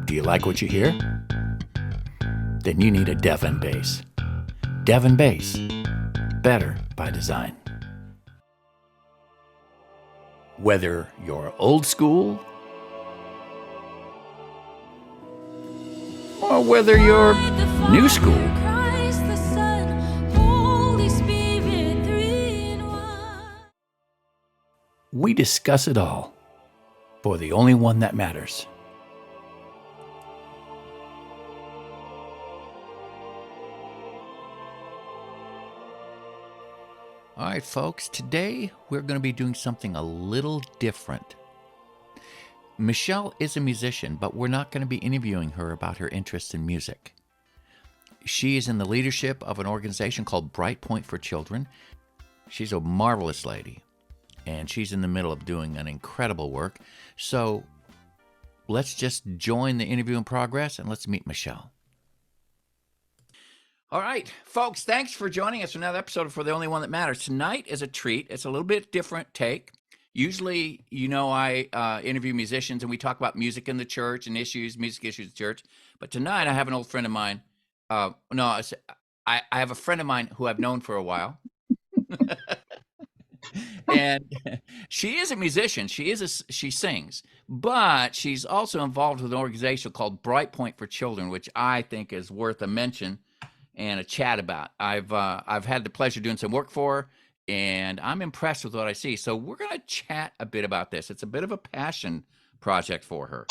Do you like what you hear? Then you need a Devon bass. Devon bass. Better by design. Whether you're old school or whether you're new school, we discuss it all for the only one that matters. All right, folks, today we're going to be doing something a little different. Michelle is a musician, but we're not going to be interviewing her about her interest in music. She is in the leadership of an organization called Brightpoint for Children. She's a marvelous lady, and she's in the middle of doing an incredible work. So let's just join the interview in progress and let's meet Michelle. All right, folks, thanks for joining us for another episode For the Only One That Matters. Tonight is a treat. It's a little bit different take. Usually, I interview musicians and we talk about music in the church and music issues in the church. But tonight I have an old friend of mine. I have a friend of mine who I've known for a while. And she is a musician. She sings, but she's also involved with an organization called Brightpoint for Children, which I think is worth a mention and a chat about. I've had the pleasure of doing some work for her, and I'm impressed with what I see. So we're going to chat a bit about this. It's a bit of a passion project for her.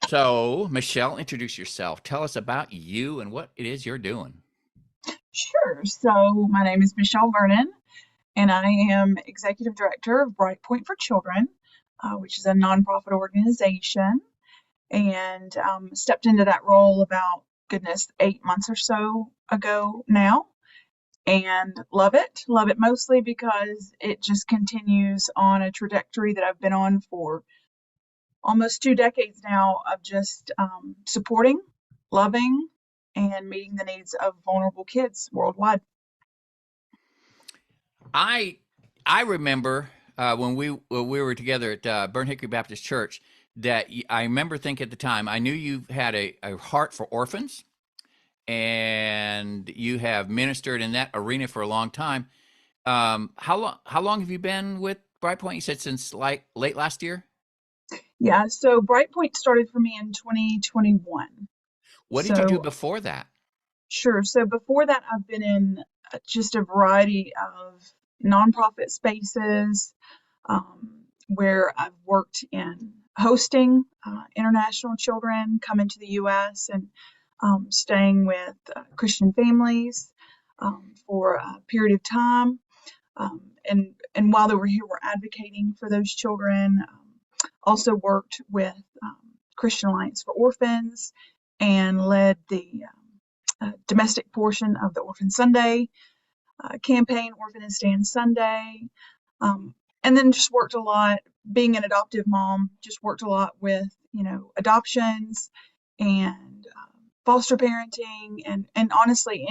So, Michelle, introduce yourself. Tell us about you and what it is you're doing. Sure. So my name is Michelle Vernon, and I am Executive Director of Brightpoint for Children, which is a nonprofit organization, and stepped into that role about 8 months or so ago now, and love it mostly because it just continues on a trajectory that I've been on for almost 2 decades now of just supporting, loving, and meeting the needs of vulnerable kids worldwide. I remember when we were together at Burn Hickory Baptist Church, that I remember thinking at the time, I knew you had a heart for orphans, and you have ministered in that arena for a long time. How long have you been with Brightpoint? You said since late last year? Yeah, so Brightpoint started for me in 2021. What did you do before that? Sure. So before that, I've been in just a variety of nonprofit spaces where I've worked in hosting international children coming to the U.S. and staying with Christian families for a period of time. And while they were here, we're advocating for those children. Also worked with Christian Alliance for Orphans and led the domestic portion of the Orphan Sunday campaign, Orphan and Stand Sunday, and then just worked a lot, being an adoptive mom, just worked a lot with, adoptions and foster parenting and honestly,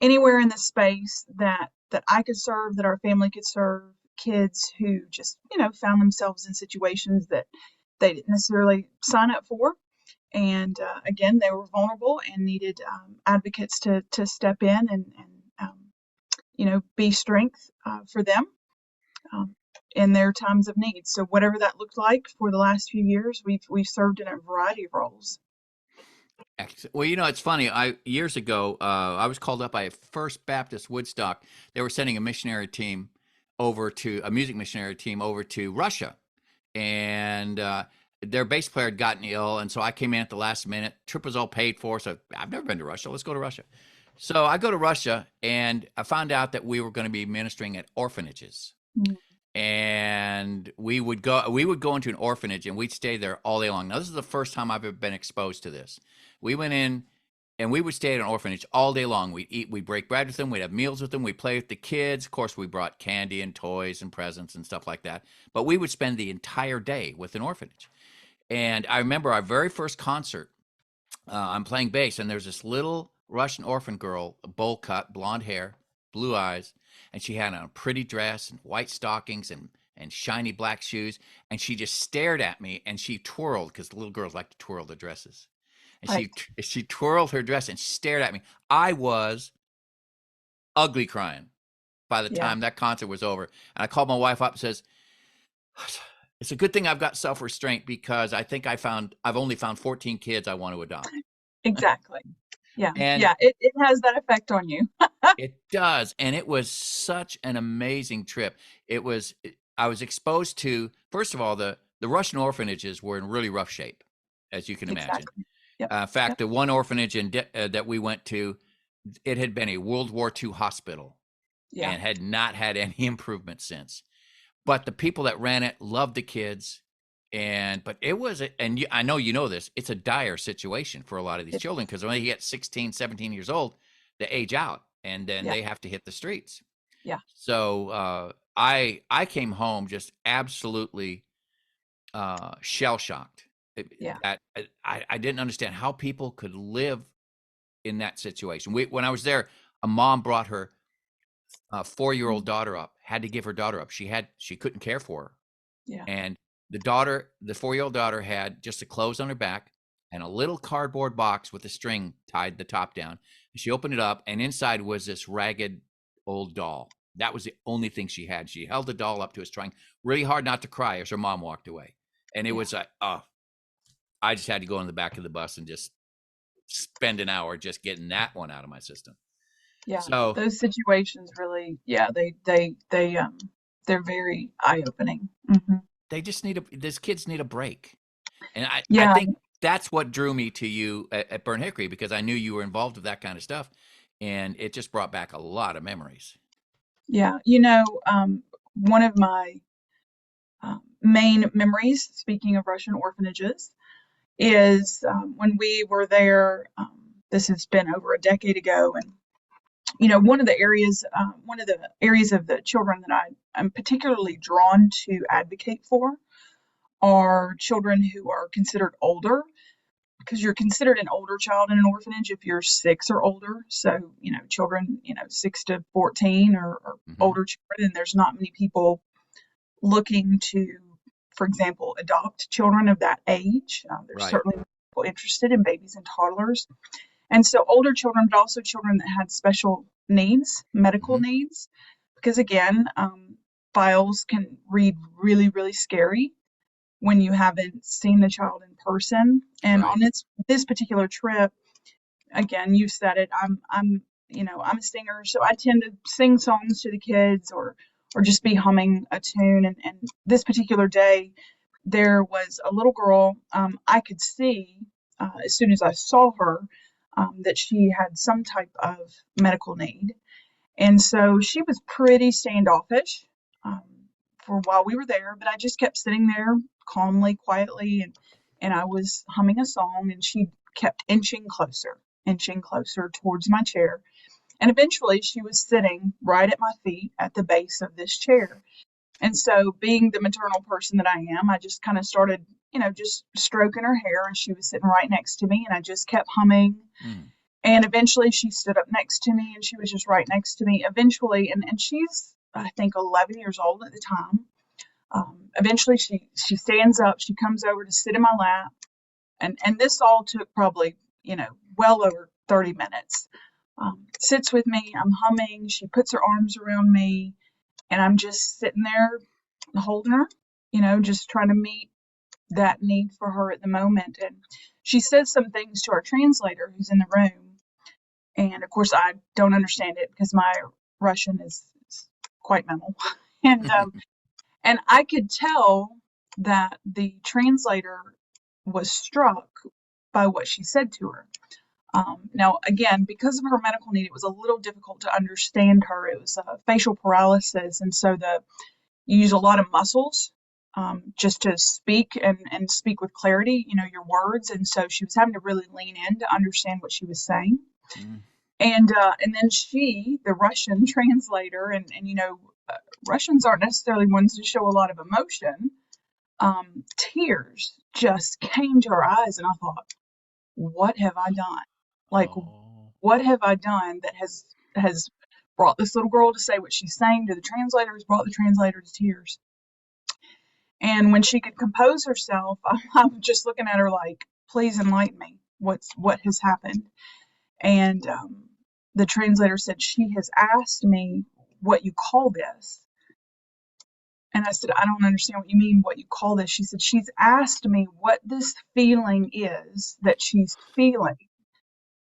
anywhere in the space that I could serve, that our family could serve kids who just, found themselves in situations that they didn't necessarily sign up for. And again, they were vulnerable and needed advocates to step in and be strength for them in their times of need. So whatever that looked like for the last few years, we've served in a variety of roles. Excellent. Well, it's funny. Years ago, I was called up by First Baptist Woodstock. They were sending a music missionary team over to Russia, and their bass player had gotten ill, and so I came in at the last minute. Trip was all paid for, so I've never been to Russia. Let's go to Russia. So I go to Russia, and I found out that we were going to be ministering at orphanages. Mm-hmm. And we would go into an orphanage, and we'd stay there all day long. Now, this is the first time I've ever been exposed to this. We went in, and we would stay at an orphanage all day long. We'd eat, we'd break bread with them, we'd have meals with them, we'd play with the kids. Of course, we brought candy and toys and presents and stuff like that. But we would spend the entire day with an orphanage. And I remember our very first concert, I'm playing bass, and there's this little Russian orphan girl, bowl cut, blonde hair, blue eyes, and she had on a pretty dress and white stockings and and shiny black shoes. And she just stared at me and she twirled, because little girls like to twirl their dresses. And Right. she twirled her dress and stared at me. I was ugly crying by the Yeah. time that concert was over. And I called my wife up and says, it's a good thing I've got self-restraint, because I think I've only found 14 kids I want to adopt. Exactly. Yeah. And Yeah. It has that effect on you. it does. And it was such an amazing trip. I was exposed to, first of all, the Russian orphanages were in really rough shape, as you can imagine. Exactly. Yep. In fact, Yep. the one orphanage that we went to, it had been a World War II hospital Yeah. and had not had any improvement since. But the people that ran it loved the kids. But it was, I know you know this, it's a dire situation for a lot of these It children, is. because when they get 16, 17 years old, they age out and then Yeah. they have to hit the streets. Yeah. So I came home just absolutely shell shocked. Yeah. That I didn't understand how people could live in that situation. When I was there, a mom brought her 4-year-old Mm. daughter up, had to give her daughter up. She couldn't care for her. Yeah. And the 4-year-old daughter had just the clothes on her back and a little cardboard box with a string tied the top down. She opened it up, and inside was this ragged old doll. That was the only thing she had. She held the doll up to us, trying really hard not to cry as her mom walked away. And it Yeah. was like, oh, I just had to go in the back of the bus and just spend an hour just getting that one out of my system. Yeah. So Those situations really, yeah, they're very eye-opening. they just these kids need a break. And I Yeah. think that's what drew me to you at Burn Hickory, because I knew you were involved with that kind of stuff. And it just brought back a lot of memories. Yeah. One of my main memories, speaking of Russian orphanages, is when we were there. This has been over a decade ago, and one of the areas of the children that I'm particularly drawn to advocate for are children who are considered older, because you're considered an older child in an orphanage if you're 6 or older. So, children, 6 to 14 or Hmm. older children, and there's not many people looking to, for example, adopt children of that age. There's Right. certainly people interested in babies and toddlers. And so older children, but also children that had special needs, medical Hmm. needs, because again, files can read really, really scary when you haven't seen the child in person. And Right. on this particular trip, again, you said it. I'm a singer, so I tend to sing songs to the kids or just be humming a tune. And this particular day, there was a little girl. I could see as soon as I saw her that she had some type of medical need. And so she was pretty standoffish um, for while we were there, but I just kept sitting there calmly, quietly, and I was humming a song, and she kept inching closer towards my chair. And eventually she was sitting right at my feet at the base of this chair. And so, being the maternal person that I am, I just kind of started, just stroking her hair, and she was sitting right next to me, and I just kept humming. Mm. And eventually she stood up next to me, and she was just right next to me. Eventually, and she's, I think, 11 years old at the time. Eventually she stands up, she comes over to sit in my lap, and this all took probably, well over 30 minutes. Sits with me, I'm humming, she puts her arms around me, and I'm just sitting there holding her, just trying to meet that need for her at the moment. And she says some things to our translator who's in the room. And of course, I don't understand it because my Russian is quite minimal. And and I could tell that the translator was struck by what she said to her. Now, again, because of her medical need, it was a little difficult to understand her. It was facial paralysis, and so you use a lot of muscles just to speak and speak with clarity, your words. And so she was having to really lean in to understand what she was saying. Mm. And then the Russian translator, and Russians aren't necessarily ones to show a lot of emotion. Tears just came to her eyes, and I thought, what have I done? Like, Oh. what have I done that has brought this little girl to say what she's saying to the translator, has brought the translator to tears? And when she could compose herself, I'm just looking at her like, please enlighten me. What has happened? And the translator said, she has asked me what you call this. And I said, I don't understand what you mean, what you call this. She said, she's asked me what this feeling is that she's feeling.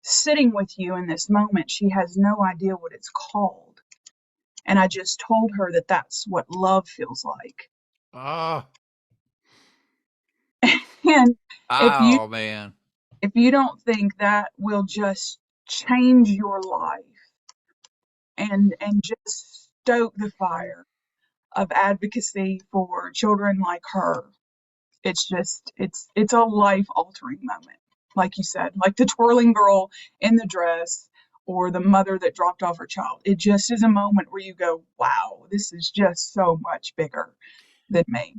Sitting with you in this moment, she has no idea what it's called. And I just told her that that's what love feels like. Oh, And if you oh man. if you don't think that will just change your life and just stoke the fire of advocacy for children like her, it's just it's a life altering moment, like you said, like the twirling girl in the dress or the mother that dropped off her child. It just is a moment where you go, wow, this is just so much bigger than me.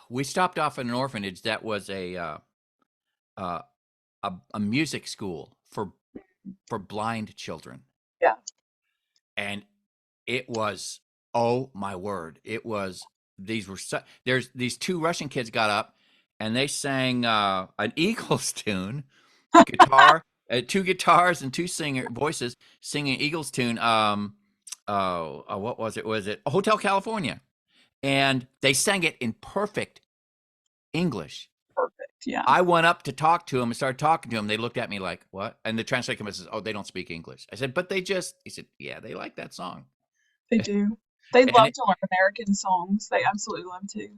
We stopped off at an orphanage that was uh, a music school for blind children, Yeah. and it was, oh my word, it was, there's these two Russian kids got up and they sang an Eagles tune, guitar, two guitars and two singer voices singing Eagles tune. What was it? Was it Hotel California? And they sang it in perfect English. Perfect. Yeah, I went up to talk to him and started talking to him. They looked at me like, what? And the translator comes and says, oh, they don't speak English. I said, but he said, yeah, they like that song. they do. They And love to learn American songs. They absolutely love to.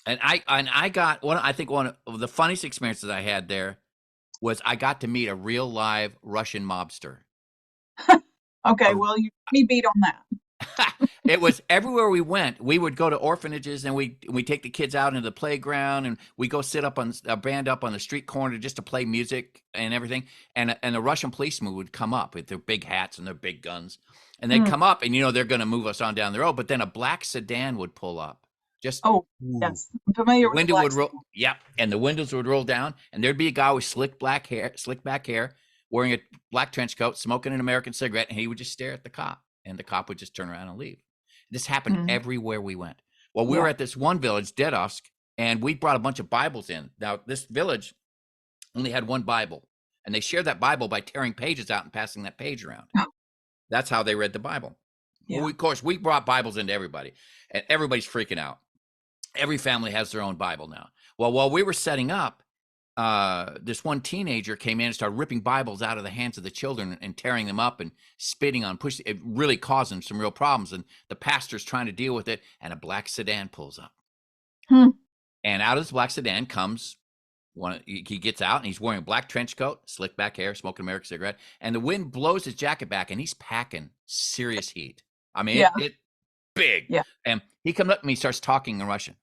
I got one. I think one of the funniest experiences I had there was I got to meet a real live Russian mobster. Okay, A- well, you me beat on that. It was everywhere we went. We would go to orphanages and we take the kids out into the playground and we go sit up on a band up on the street corner just to play music and everything. And the Russian policemen would come up with their big hats and their big guns, and they'd Mm. come up and they're going to move us on down the road. But then a black sedan would pull up. Just Oh, ooh. yes, I'm familiar The with the window black would stuff. roll, yeah, and the windows would roll down, and there'd be a guy with slick back hair, wearing a black trench coat, smoking an American cigarette, and he would just stare at the cop, and the cop would just turn around and leave. This happened Mm. everywhere we went. Well, we were Yeah. at this one village, Dedovsk, and we brought a bunch of Bibles in. Now, this village only had one Bible, and they shared that Bible by tearing pages out and passing that page around. That's how they read the Bible. Well, Yeah. of course, we brought Bibles into everybody, and everybody's freaking out. Every family has their own Bible now. Well, while we were setting up, this one teenager came in and started ripping Bibles out of the hands of the children and tearing them up and spitting on, pushing. It really caused them some real problems. And the pastor's trying to deal with it, and a black sedan pulls up. Hmm. And out of this black sedan comes one. He gets out and he's wearing a black trench coat, slick back hair, smoking an American cigarette, and the wind blows his jacket back, and he's packing serious heat. I mean, Yeah. it big. Yeah. And he comes up to me, starts talking in Russian.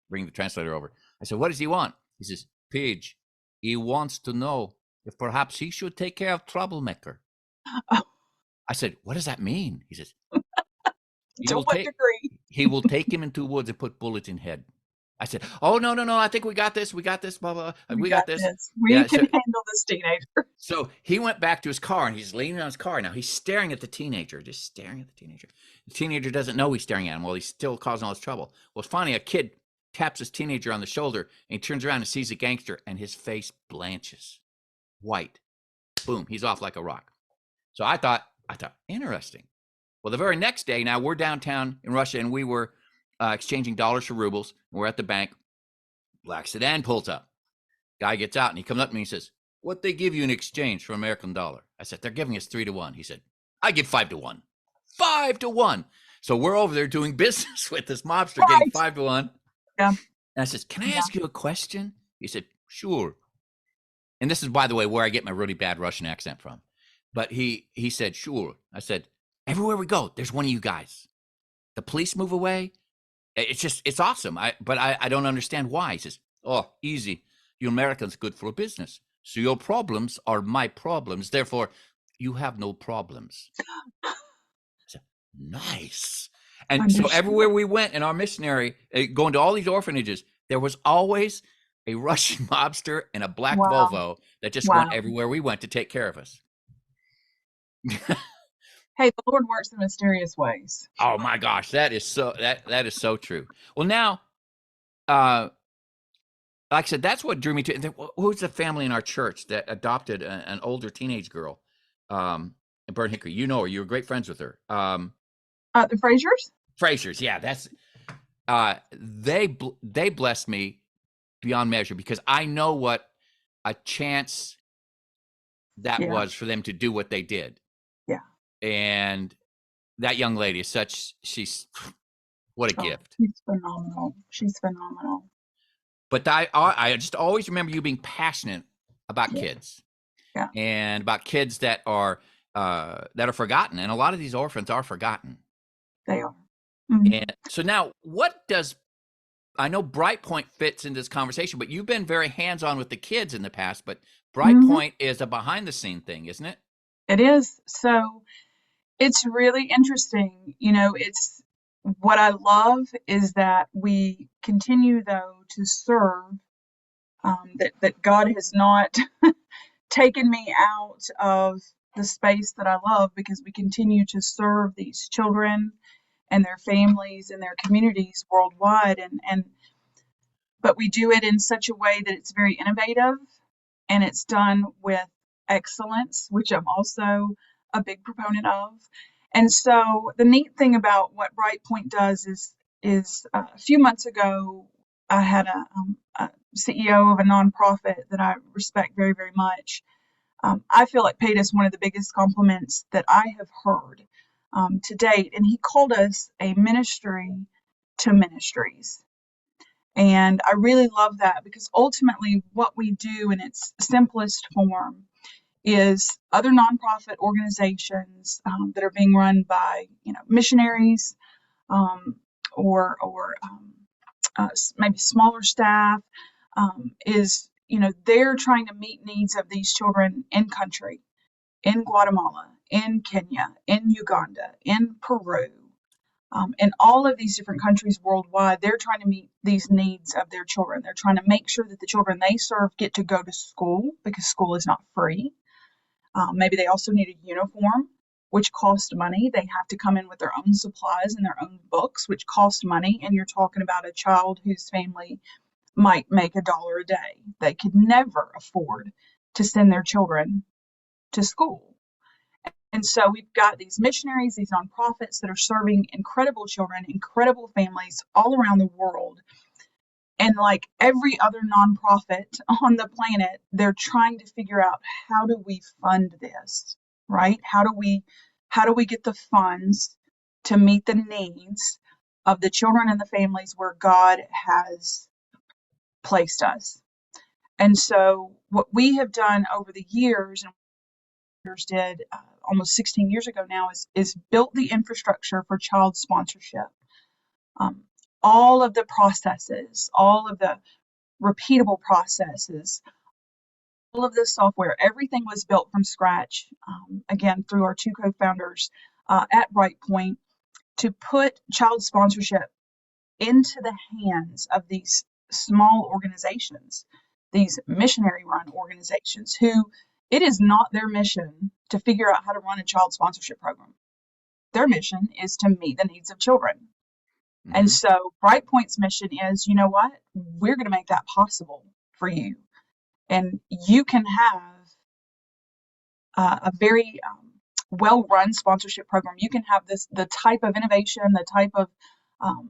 Bring the translator over. I said, what does he want? He says, Paige, he wants to know if perhaps he should take care of troublemaker. Oh, I said, what does that mean? He says, to what degree? he will take him into woods and put bullets in head. I said, oh, no, I think we got this, blah, blah, We we got got this. this. We Yeah, can handle this teenager. so he went back to his car and he's leaning on his car. Now he's staring at the teenager, just staring at the teenager. The teenager doesn't know he's staring at him while he's still causing all this trouble. Well, finally a kid taps his teenager on the shoulder and he turns around and sees a gangster and his face blanches white. Boom, he's off like a rock. So I thought, interesting. Well, the very next day, now we're downtown in Russia and we were exchanging dollars for rubles. We're at the bank. Black sedan pulls up. Guy gets out and he comes up to me and he says, what they give you in exchange for American dollar? I said, they're giving us 3-1. He said, I give 5-1. 5-1. So we're over there doing business with this mobster getting Right. 5-1. Yeah. And I says, can I ask you a question? He said, sure. And this is, by the way, where I get my really bad Russian accent from. But he said, sure. I said, everywhere we go, there's one of you guys. The police move away. It's awesome. But I don't understand why. He says, oh, easy. You Americans good for business. So your problems are my problems. Therefore, you have no problems. I said, nice. And so Understood. everywhere we went in our missionary, going to all these orphanages, there was always a Russian mobster and a black Wow. Volvo that just Wow. went everywhere we went to take care of us. Hey, the Lord works in mysterious ways. Oh my gosh, that is so true. Well, now, uh, like I said, that's what drew me to. Who's the family in our church that adopted an older teenage girl, in Burn Hickory? You know her. You were great friends with her. The Frasers? Frasers. Yeah, that's they blessed me beyond measure because I know what a chance that Yeah, was for them to do what they did. yeah. And that young lady is she's what a Oh, gift. she's phenomenal. She's phenomenal. But I just always remember you being passionate about Yeah, kids yeah, and about kids that are forgotten, and a lot of these orphans are forgotten. they are. Mhm. And so now, what does I know Brightpoint fits in this conversation, but you've been very hands-on with the kids in the past. But Mhm. Brightpoint is a behind-the-scene thing, isn't it? It is. So it's really interesting. It's what I love is that we continue, though, to serve, that God has not taken me out of the space that I love because we continue to serve these children and their families and their communities worldwide. But we do it in such a way that it's very innovative and it's done with excellence, which I'm also a big proponent of. And so the neat thing about what Brightpoint does is a few months ago, I had a CEO of a nonprofit that I respect very, very much. I feel like paid us one of the biggest compliments that I have heard to date. And he called us a ministry to ministries. And I really love that because ultimately, what we do in its simplest form is other nonprofit organizations that are being run by missionaries, um, or maybe smaller staff, is they're trying to meet needs of these children in country, in Guatemala, in Kenya, in Uganda, in Peru, in all of these different countries worldwide. They're trying to meet these needs of their children. They're trying to make sure that the children they serve get to go to school because school is not free. Maybe they also need a uniform, which costs money. They have to come in with their own supplies and their own books, which cost money. And you're talking about a child whose family might make $1 a day. They could never afford to send their children to school. And so we've got these missionaries, these nonprofits that are serving incredible children, incredible families all around the world. And like every other nonprofit on the planet, they're trying to figure out, how do we fund this, right? How do we get the funds to meet the needs of the children and the families where God has placed us? And so what we have done over the years, and did almost 16 years ago now, is built the infrastructure for child sponsorship. Um, all of the processes, all of the repeatable processes, all of the software, everything was built from scratch, again, through our two co-founders at Brightpoint, to put child sponsorship into the hands of these small organizations, these missionary run organizations, who it is not their mission to figure out how to run a child sponsorship program. Their mission is to meet the needs of children. And Hmm. so Brightpoint's mission is, you know what? We're going to make that possible for you. And you can have a very well-run sponsorship program. You can have the type of innovation, the type of um,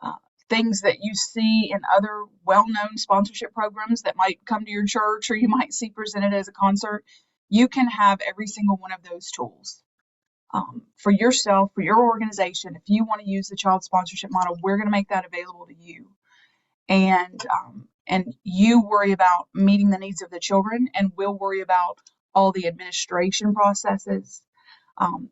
uh, things that you see in other well-known sponsorship programs that might come to your church or you might see presented as a concert. You can have every single one of those tools for yourself, for your organization. If you want to use the child sponsorship model, we're going to make that available to you. And you worry about meeting the needs of the children, and we'll worry about all the administration processes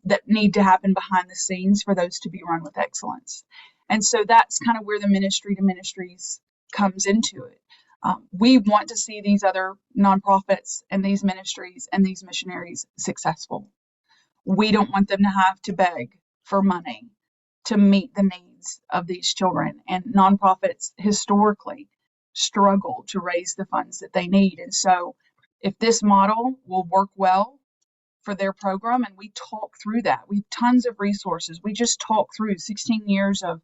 that need to happen behind the scenes for those to be run with excellence. And so that's kind of where the ministry to ministries comes into it. We want to see these other nonprofits and these ministries and these missionaries successful. We don't want them to have to beg for money to meet the needs of these children. And nonprofits historically struggle to raise the funds that they need. And so, if this model will work well for their program, and we talk through that. We have tons of resources. We just talk through 16 years of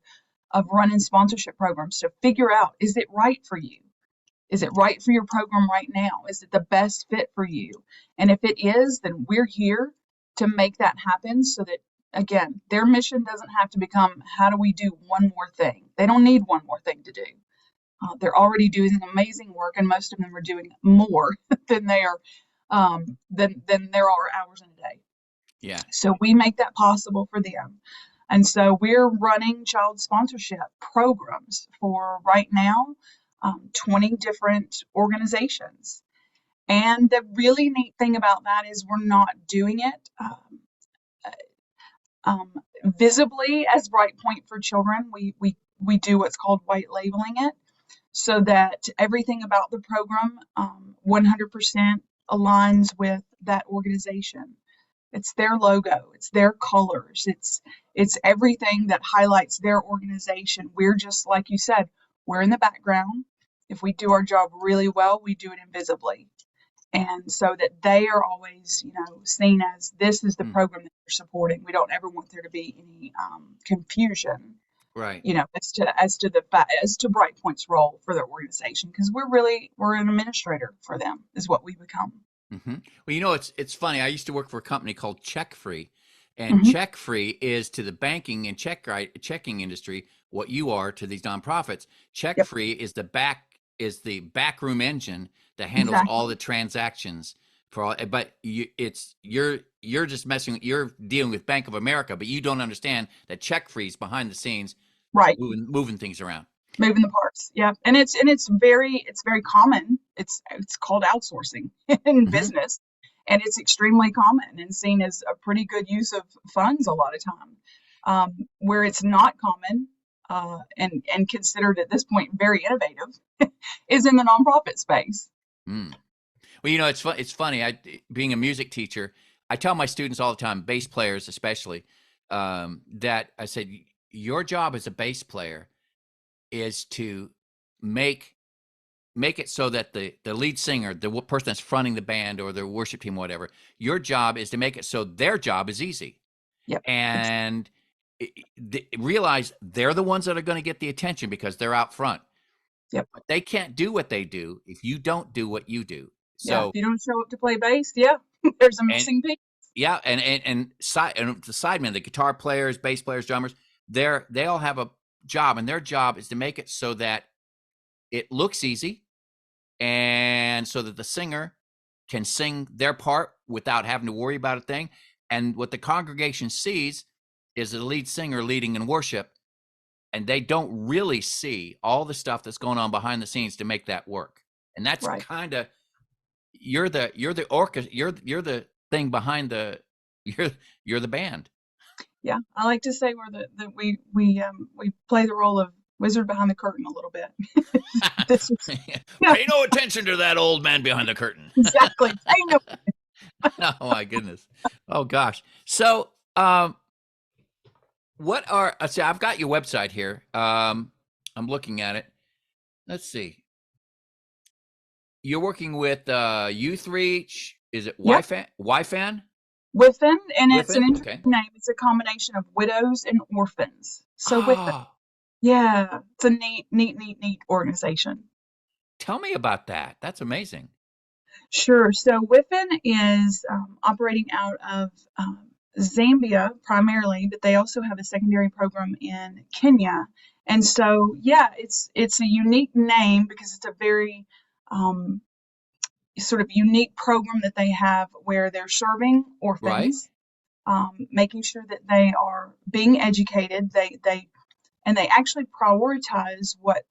running sponsorship programs to figure out, is it right for you? Is it right for your program right now? Is it the best fit for you? And if it is, then we're here to make that happen so that, again, their mission doesn't have to become, how do we do one more thing? They don't need one more thing to do. They're already doing amazing work, and most of them are doing more than they are than there are hours in a day. Yeah. So we make that possible for them. And so we're running child sponsorship programs for right now 20 different organizations. And the really neat thing about that is we're not doing it visibly as Brightpoint for Children. We do what's called white labeling it, so that everything about the program 100% aligns with that organization. It's their logo, it's their colors, it's everything that highlights their organization. We're just, like you said, we're in the background. If we do our job really well, we do it invisibly. And so that they are always, seen as, this is the program that we're supporting. We don't ever want there to be any confusion, Right. as to Brightpoint's role for their organization, because we're an administrator for them, is what we become. Mm-hmm. Well, it's funny. I used to work for a company called Check Free, and Mm-hmm. Check Free is to the banking and checking industry what you are to these nonprofits. Check Yep, Free is the backroom engine that handles all exactly. the transactions for all. But you're just you're dealing with Bank of America, but you don't understand that Check Free is behind the scenes Right. moving things around. Moving the parts. Yeah. And it's very common. It's called outsourcing in Mm-hmm. business. And it's extremely common and seen as a pretty good use of funds a lot of time. Where it's not common, and considered at this point very innovative, is in the nonprofit space. Mm. Well, it's funny. Being a music teacher, I tell my students all the time, bass players especially, that I said, your job as a bass player is to make it so that the lead singer, the person that's fronting the band or the worship team, whatever, your job is to make it so their job is easy, Yep. and realize they're the ones that are going to get the attention because they're out front. Yep. But they can't do what they do if you don't do what you do. Yeah. If So, you don't show up to play bass, yeah, there's a and missing piece. yeah, and the sidemen, the guitar players, bass players, drummers, they all have a job, and their job is to make it so that it looks easy, and so that the singer can sing their part without having to worry about a thing. And what the congregation sees is the lead singer leading in worship, and they don't really see all the stuff that's going on behind the scenes to make that work. And that's Right. kind of, you're the orchestra, you're the thing behind the you're the band. Yeah. I like to say we play the role of wizard behind the curtain a little bit. This is, yeah, Pay no attention to that old man behind the curtain. exactly. I know. Oh my goodness. Oh gosh. So, what are? See, I've got your website here. I'm looking at it. Let's see. You're working with Youth Reach. Is it Yep. YFAN? Within, and it's an Within? interesting Okay. name. It's a combination of widows and orphans. So Within, Oh, yeah, it's a neat organization. tell me about that. That's amazing. Sure. So Within is operating out of Zambia primarily, but they also have a secondary program in Kenya. And so, yeah, it's a unique name because it's a very sort of unique program that they have where they're serving Right? orphans, making sure that they are being educated. They actually prioritize what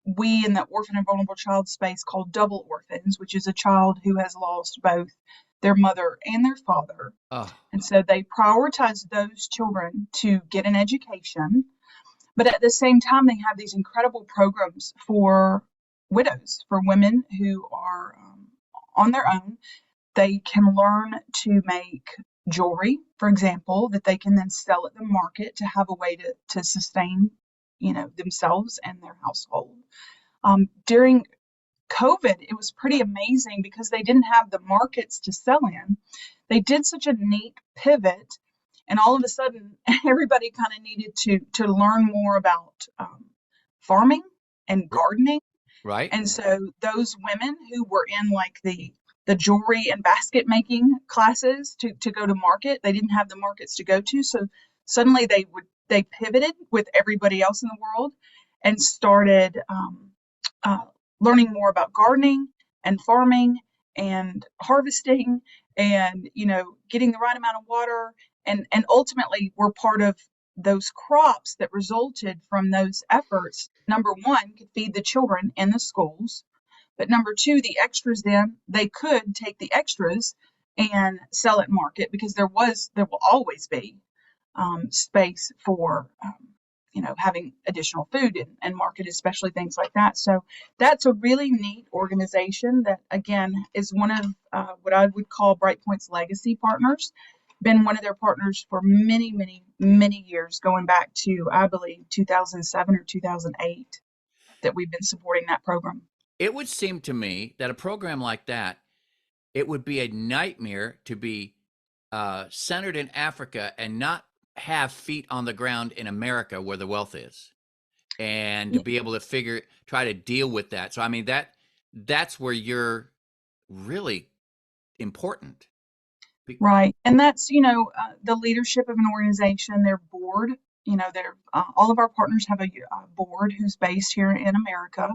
we in the orphan and vulnerable child space call double orphans, which is a child who has lost both their mother and their father. Oh, And so they prioritize those children to get an education. But at the same time, they have these incredible programs for widows, for women who are on their own. They can learn to make jewelry, for example, that they can then sell at the market to have a way to sustain, themselves and their household. During COVID, it was pretty amazing because they didn't have the markets to sell in. They did such a neat pivot, and all of a sudden, everybody kind of needed to learn more about farming and gardening. Right? And so those women who were in like the jewelry and basket making classes to go to market, they didn't have the markets to go to. So suddenly they pivoted with everybody else in the world and started uh, learning more about gardening and farming and harvesting and getting the right amount of water and ultimately we're part of those crops that resulted from those efforts. Number one, could feed the children in the schools, but number two, the extras, then they could take the extras and sell at market because there will always be space for having additional food and market, especially things like that. So that's a really neat organization that again is one of what I would call Brightpoint's legacy partners. Been one of their partners for many, many, many years, going back to I believe 2007 or 2008 that we've been supporting that program. It would seem to me that a program like that, it would be a nightmare to be centered in Africa and not have feet on the ground in America where the wealth is, and to be able to try to deal with that. So I mean that's where you're really important. Right. And that's, the leadership of an organization, their board, all of our partners have a board who's based here in America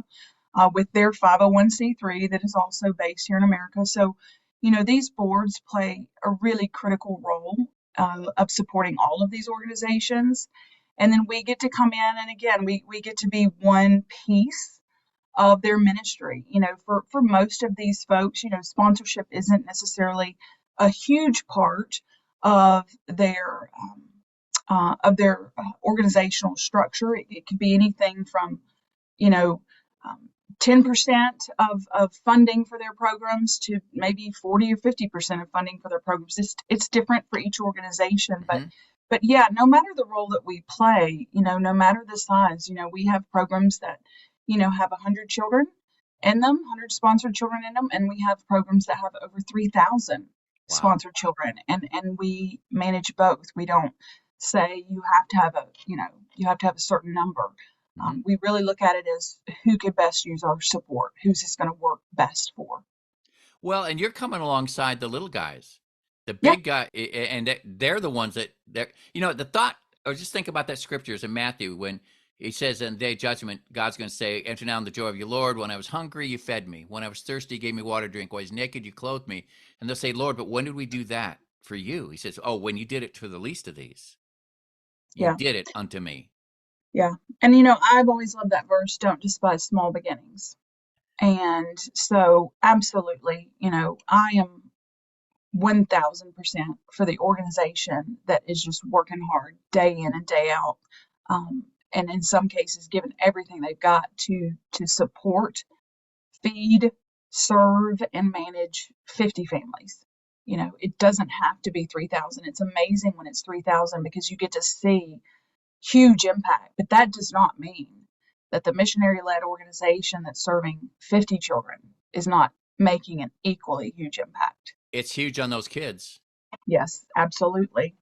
with their 501c3 that is also based here in America. So, these boards play a really critical role of supporting all of these organizations. And then we get to come in and again, we get to be one piece of their ministry. For most of these folks, sponsorship isn't necessarily a huge part of their organizational structure. It could be anything from, you know, 10% of funding for their programs to maybe 40 or 50% of funding for their programs. It's different for each organization, Mm-hmm. but yeah, no matter the role that we play, no matter the size, we have programs that, have 100 children in them, 100 sponsored children in them, and we have programs that have over 3,000 Wow. sponsored children, and we manage both. We don't say you have to have a certain number. Mm-hmm. We really look at it as who could best use our support, who's this going to work best for. Well, and you're coming alongside the little guys, the Yeah. big guy, and they're the ones that the thought. Or just think about that scriptures in Matthew when he says, "In the day of judgment, God's going to say, enter now in the joy of your Lord. When I was hungry, you fed me. When I was thirsty, you gave me water to drink. When I was naked, you clothed me." And they'll say, "Lord, but when did we do that for you?" He says, "Oh, when you did it to the least of these, you Yeah. did it unto me." Yeah. And I've always loved that verse, don't despise small beginnings. And so absolutely, I am 1000% for the organization that is just working hard day in and day out. And in some cases, given everything they've got to support, feed, serve, and manage 50 families. It doesn't have to be 3,000. It's amazing when it's 3,000 because you get to see huge impact. But that does not mean that the missionary led organization that's serving 50 children is not making an equally huge impact. It's huge on those kids. Yes, absolutely.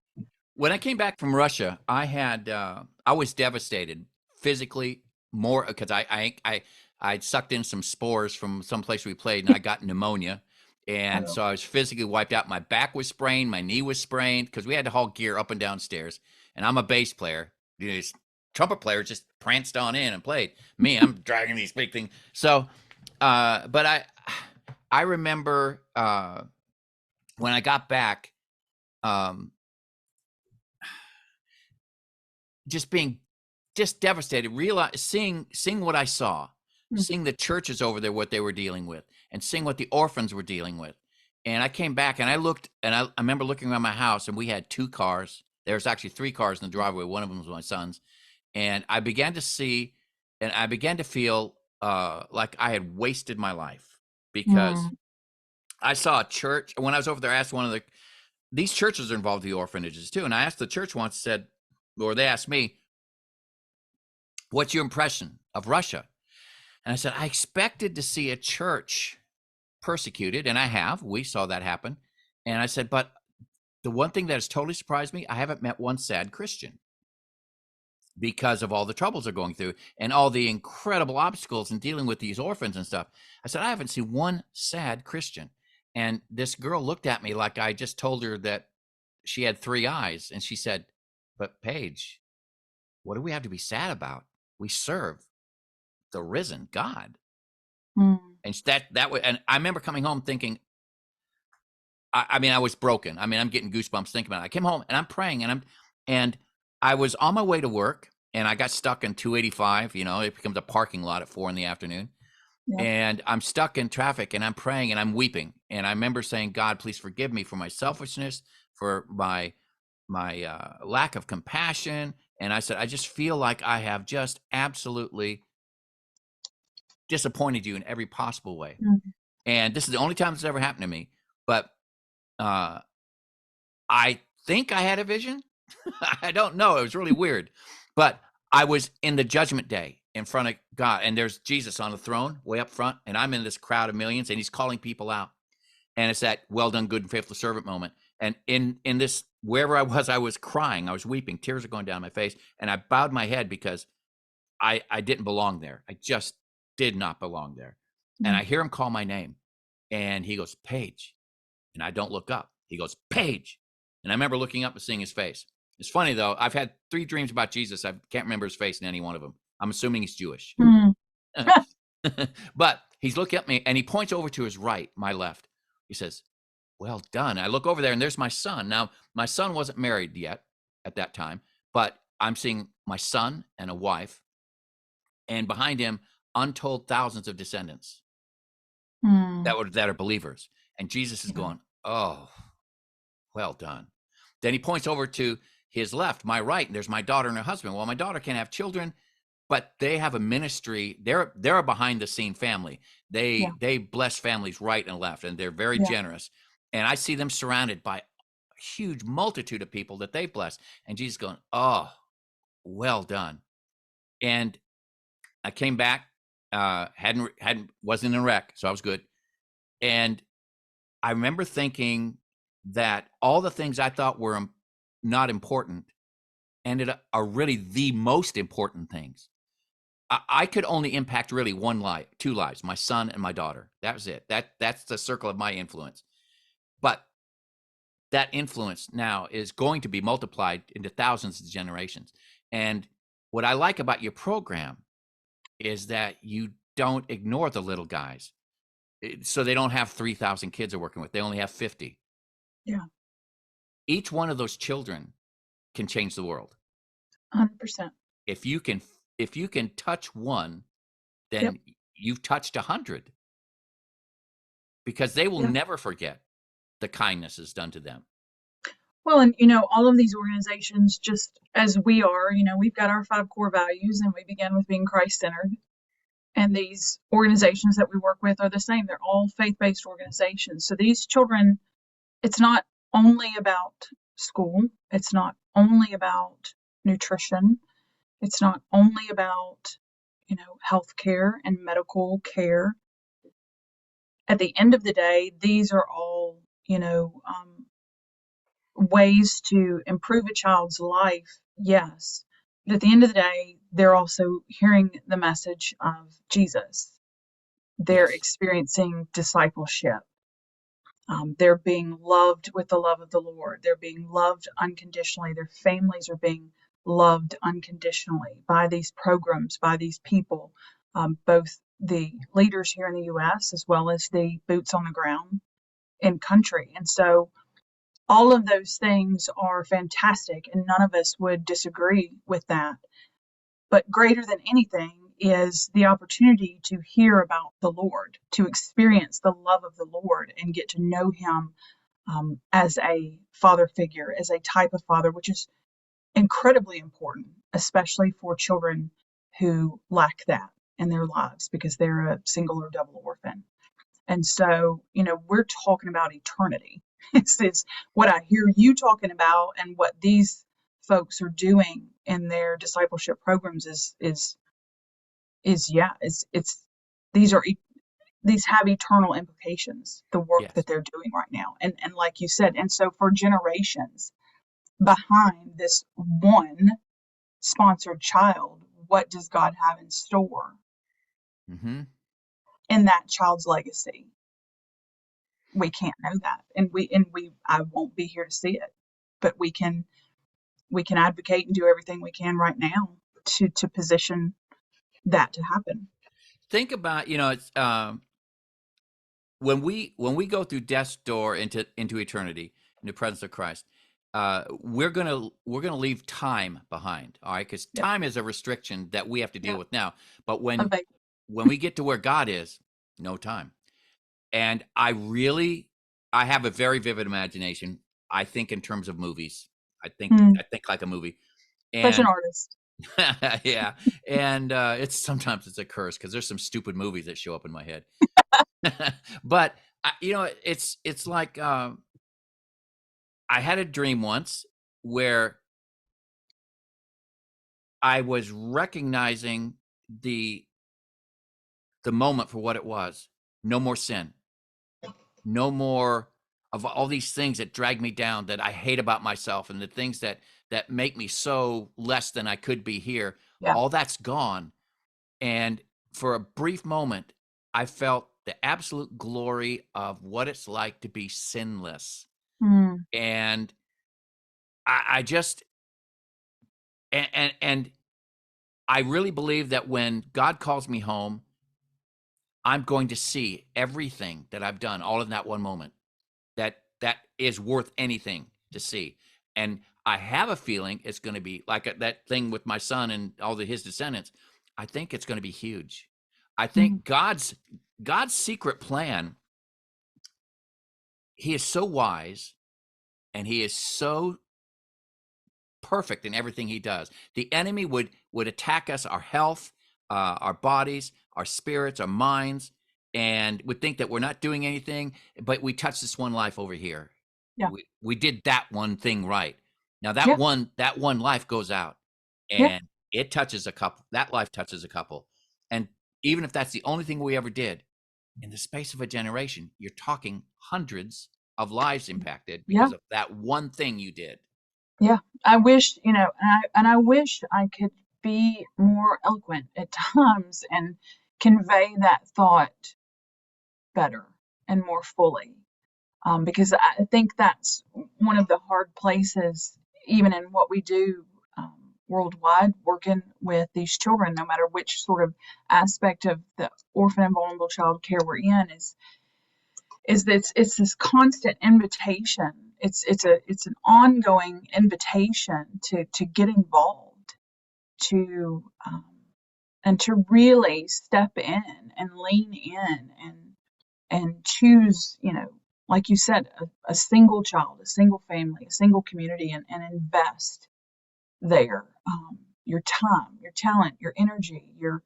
When I came back from Russia, I was devastated physically more because I'd sucked in some spores from some place we played and I got pneumonia. And Oh, so I was physically wiped out. My back was sprained, my knee was sprained because we had to haul gear up and down stairs. And I'm a bass player. These trumpet players just pranced on in and played. Me, I'm dragging these big things. So, but I remember when I got back, um, just being just devastated, seeing what I saw, mm, seeing the churches over there, what they were dealing with, and seeing what the orphans were dealing with. And I came back and I looked, and I remember looking around my house, and we had 2 cars. There was actually 3 cars in the driveway. One of them was my son's. And I began to see, and I began to feel like I had wasted my life because mm, I saw a church. When I was over there, I asked these churches are involved in the orphanages too. And I asked the church once, or they asked me, "What's your impression of Russia?" And I said, I expected to see a church persecuted, and I have. We saw that happen. And I said, but the one thing that has totally surprised me, I haven't met one sad Christian because of all the troubles they're going through and all the incredible obstacles in dealing with these orphans and stuff. I said, I haven't seen one sad Christian. And this girl looked at me like I just told her that she had three eyes. And she said, but Paige, what do we have to be sad about? We serve the risen God. Mm. And that way, and I remember coming home thinking, I mean, I was broken. I mean, I'm getting goosebumps thinking about it. I came home and I'm praying, and I was on my way to work, and I got stuck in 285. You know, it becomes a parking lot at 4 p.m. Yeah. And I'm stuck in traffic, and I'm praying and I'm weeping. And I remember saying, God, please forgive me for my selfishness, for my lack of compassion. And I said, I just feel like I have just absolutely disappointed you in every possible way. Mm. And this is the only time this ever happened to me. But I think I had a vision. I don't know. It was really weird. But I was in the judgment day in front of God, and there's Jesus on the throne way up front, and I'm in this crowd of millions, and he's calling people out. And it's that well done, good and faithful servant moment. And in this, wherever I was crying, I was weeping, tears are going down my face, and I bowed my head because I didn't belong there. I just did not belong there. And I hear him call my name, and he goes, Paige. And I don't look up. He goes, Paige. And I remember looking up and seeing his face. It's funny, though. I've had 3 dreams about Jesus. I can't remember his face in any one of them. I'm assuming he's Jewish. Mm. But he's looking at me, and he points over to his right, my left. He says, well done. I look over there, and there's my son. Now, my son wasn't married yet at that time, but I'm seeing my son and a wife, and behind him, untold thousands of descendants Mm. that are believers. And Jesus is going, oh, well done. Then he points over to his left, my right, and there's my daughter and her husband. Well, my daughter can't have children, but they have a ministry. They're a behind the scene family. They bless families right and left, and they're very generous. And I see them surrounded by a huge multitude of people that they've blessed. And Jesus going, oh, well done. And I came back, wasn't in a wreck, so I was good. And I remember thinking that all the things I thought were not important are really the most important things. I could only impact really 2 lives, my son and my daughter. That was it. That's the circle of my influence. But that influence now is going to be multiplied into thousands of generations. And what I like about your program is that you don't ignore the little guys. So they don't have 3,000 kids they're working with. They only have 50. Yeah. Each one of those children can change the world. 100%. If you can touch one, then you've touched 100. Because they will never forget the kindness is done to them. Well, and all of these organizations, just as we are, we've got our 5 core values, and we begin with being Christ-centered. And these organizations that we work with are the same. They're all faith-based organizations. So these children, it's not only about school. It's not only about nutrition. It's not only about, healthcare and medical care. At the end of the day, these are all, ways to improve a child's life, yes. But at the end of the day, they're also hearing the message of Jesus. They're experiencing discipleship. They're being loved with the love of the Lord. They're being loved unconditionally. Their families are being loved unconditionally by these programs, by these people, both the leaders here in the U.S. as well as the boots on the ground in country. And so all of those things are fantastic, and none of us would disagree with that. But greater than anything is the opportunity to hear about the Lord, to experience the love of the Lord and get to know him as a father figure, as a type of father, which is incredibly important, especially for children who lack that in their lives because they're a single or double orphan. And so, we're talking about eternity. It's what I hear you talking about, and what these folks are doing in their discipleship programs is these are these have eternal implications, the work that Yes. they're doing right now. And like you said, and so for generations behind this one sponsored child, what does God have in store Mm-hmm. in that child's legacy? We can't know that. And we I won't be here to see it. But we can advocate and do everything we can right now to position that to happen. Think about, it's when we go through death's door into eternity in the presence of Christ, we're gonna leave time behind, all right? Because Yep. time is a restriction that we have to deal Yep. with now. But when Okay. when we get to where God is, no time. And I have a very vivid imagination. I think in terms of movies. I think Hmm. I think like a movie, Such an and artist. yeah, and it's a curse because there's some stupid movies that show up in my head. But it's like I had a dream once where I was recognizing the the moment for what it was. No more sin. No more of all these things that drag me down, that I hate about myself, and the things that make me so less than I could be here. Yeah. All that's gone. And for a brief moment, I felt the absolute glory of what it's like to be sinless. Hmm. And I just and I really believe that when God calls me home, I'm going to see everything that I've done all in that one moment. That is worth anything to see. And I have a feeling it's going to be like that thing with my son and his descendants. I think it's going to be huge. I Hmm. think God's secret plan. He is so wise, and he is so perfect in everything he does. The enemy would attack us, our health, our bodies, our spirits, our minds, and would think that we're not doing anything. But we touched this one life over here. Yeah. We did that one thing right. Now that Yeah. one life goes out, Yeah. and it touches a couple. That life touches a couple, and even if that's the only thing we ever did, in the space of a generation, you're talking hundreds of lives impacted Yeah. because of that one thing you did. Yeah. I wish, and I wish I could be more eloquent at times and convey that thought better and more fully. Because I think that's one of the hard places, even in what we do worldwide, working with these children, no matter which sort of aspect of the orphan and vulnerable child care we're in, is that it's this constant invitation. It's an ongoing invitation to get involved, to and to really step in and lean in and choose, like you said, a single child, a single family, a single community, and invest there. Your time, your talent, your energy, your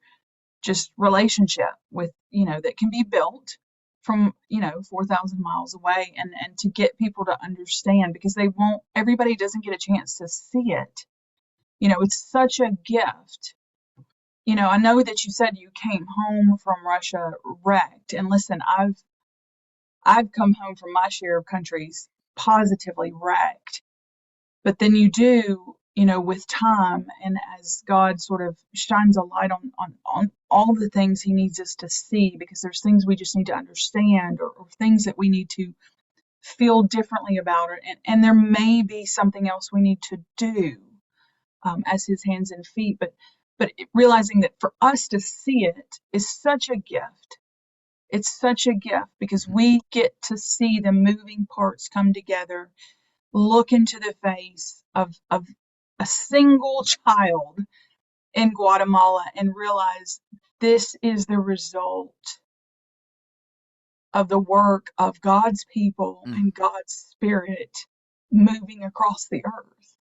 just relationship with, that can be built from, 4,000 miles away, and to get people to understand, because everybody doesn't get a chance to see it. It's such a gift. I know that you said you came home from Russia wrecked. And listen, I've come home from my share of countries positively wrecked. But then you do, with time, and as God sort of shines a light on all the things he needs us to see, because there's things we just need to understand, or things that we need to feel differently about it. And there may be something else we need to do as his hands and feet. But realizing that for us to see it is such a gift. It's such a gift because Mhm. we get to see the moving parts come together, look into the face of a single child in Guatemala, and realize this is the result of the work of God's people Mm. and God's spirit moving across the earth.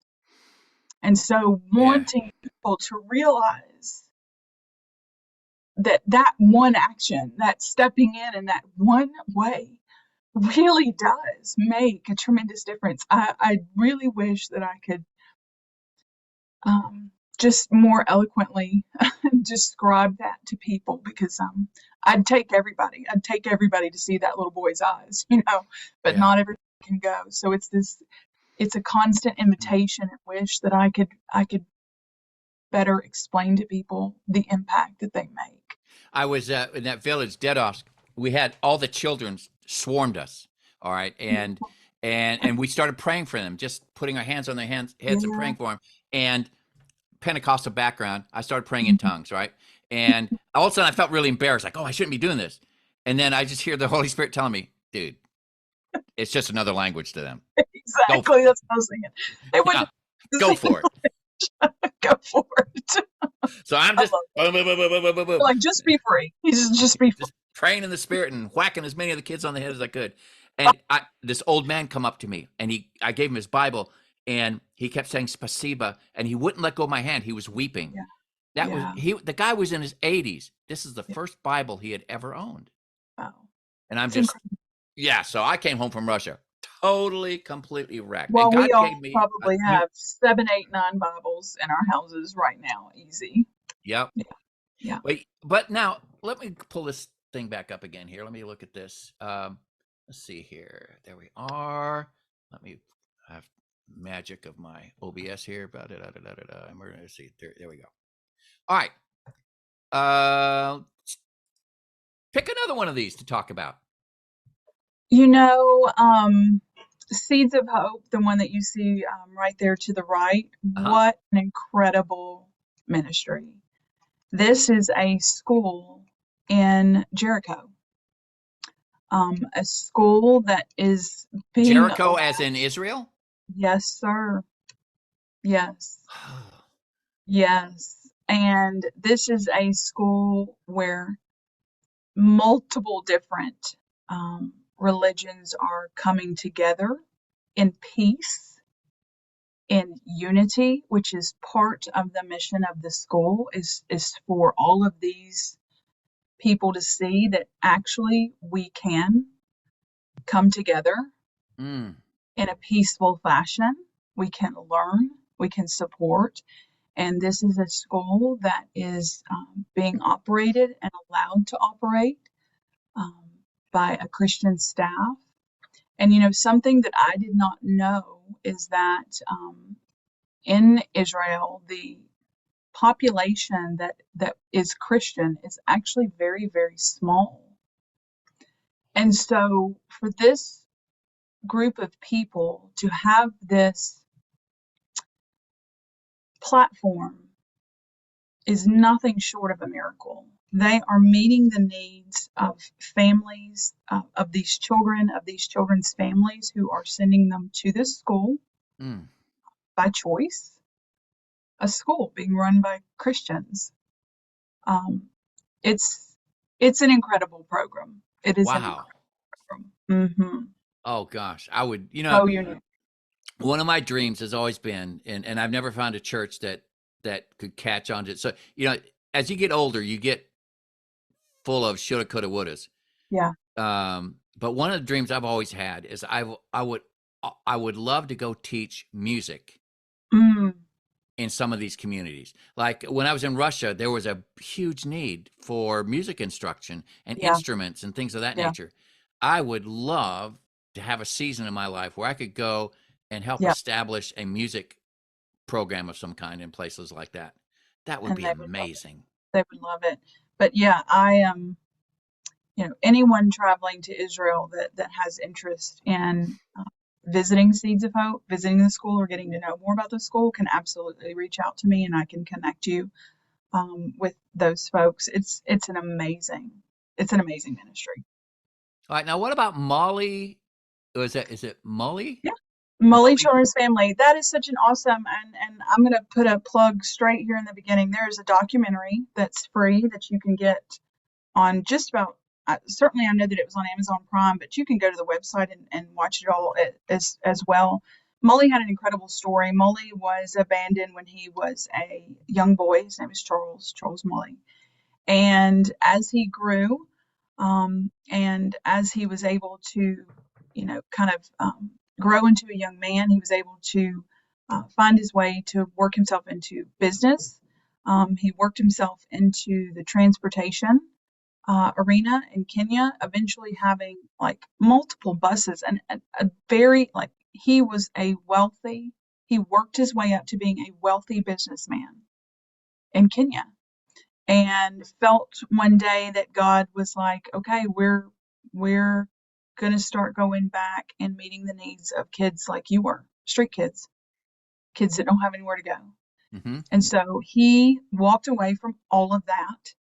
And so Yeah. wanting people to realize that one action, that stepping in that one way, really does make a tremendous difference. I really wish that I could just more eloquently describe that to people, because I'd take everybody to see that little boy's eyes, but Yeah. not everybody can go. So it's a constant invitation and wish that I could better explain to people the impact that they make. I was in that village, Dedos. We had all the children swarmed us. All right, and we started praying for them, just putting our hands on their heads and Yeah. praying for them. And Pentecostal background, I started praying in tongues, right? And all of a sudden, I felt really embarrassed, like, oh, I shouldn't be doing this. And then I just hear the Holy Spirit telling me, dude, it's just another language to them. Go, Exactly. That's what I was thinking. They yeah, wouldn't go for it. go for it. So I'm I just love boom, boom, boom, boom, boom, boom, boom, boom, like, just be free. He's just be free. just praying in the spirit and whacking as many of the kids on the head as I could. And this old man come up to me, and I gave him his Bible, and he kept saying spasiba, and he wouldn't let go of my hand. He was weeping. Yeah. That was Yeah. the guy was in his 80s. This is the Yeah. first Bible he had ever owned. Wow. And I'm It's just, incredible. yeah. So I came home from Russia totally, completely wrecked. And Well, we God all gave me a probably new, have 7, 8, 9 Bibles in our houses right now. Easy. yep. Yeah. Yeah. But now let me pull this thing back up again here. Let me look at this. Let's see here. There we are. Let me have magic of my OBS here. And we're gonna see. There we go. All right. Uh, Pick another one of these to talk about. You know, um, Seeds of Hope, the one that you see right there to the right, Uh-huh. what an incredible ministry. This is a school in Jericho, a school that is being Jericho, allowed. as in Israel. Yes, sir. Yes, yes. And this is a school where multiple different religions are coming together in peace, in unity, which is part of the mission of the school, is for all of these people to see that actually we can come together Mm. in a peaceful fashion. We can learn, we can support, and this is a school that is being operated and allowed to operate um, by a Christian staff. And something that I did not know is that in Israel, the population that is Christian is actually very, very small. And so for this group of people to have this platform is nothing short of a miracle. They are meeting the needs of families, of these children, of these children's families who are sending them to this school Mm. by choice, a school being run by Christians. Um, it's it's an incredible program. It is an Wow. incredible program. Oh gosh, I would. So unique. One of my dreams has always been, and I've never found a church that could catch on to it. So as you get older, you get full of shoulda, coulda, wouldas. Yeah. But one of the dreams I've always had is I would love to go teach music Mm, in some of these communities. Like when I was in Russia, there was a huge need for music instruction and yeah. instruments and things of that Yeah. nature. I would love to have a season in my life where I could go and help Yeah. establish a music program of some kind in places like that. That would And be they would love it. amazing. They would love it. But yeah, I am. Anyone traveling to Israel that has interest in visiting Seeds of Hope, visiting the school, or getting to know more about the school can absolutely reach out to me, and I can connect you with those folks. It's an amazing ministry. All right, now what about Molly? Is it Molly? Yeah. Mully Molly? Children's Family. That is such an awesome, and I'm going to put a plug straight here in the beginning. There is a documentary that's free that you can get on just about, certainly I know that it was on Amazon Prime, but you can go to the website and watch it all as well. Mully had an incredible story. Mully was abandoned when he was a young boy. His name was Charles Mully. And as he grew, and as he was able to, kind of grow into a young man, he was able to find his way to work himself into business. He worked himself into the transportation arena in Kenya, eventually having like multiple buses and a very like he was a wealthy. He worked his way up to being a wealthy businessman in Kenya, and felt one day that God was like, okay, we're gonna start going back and meeting the needs of kids like you were, street kids, kids that don't have anywhere to go. Mm-hmm. And so he walked away from all of that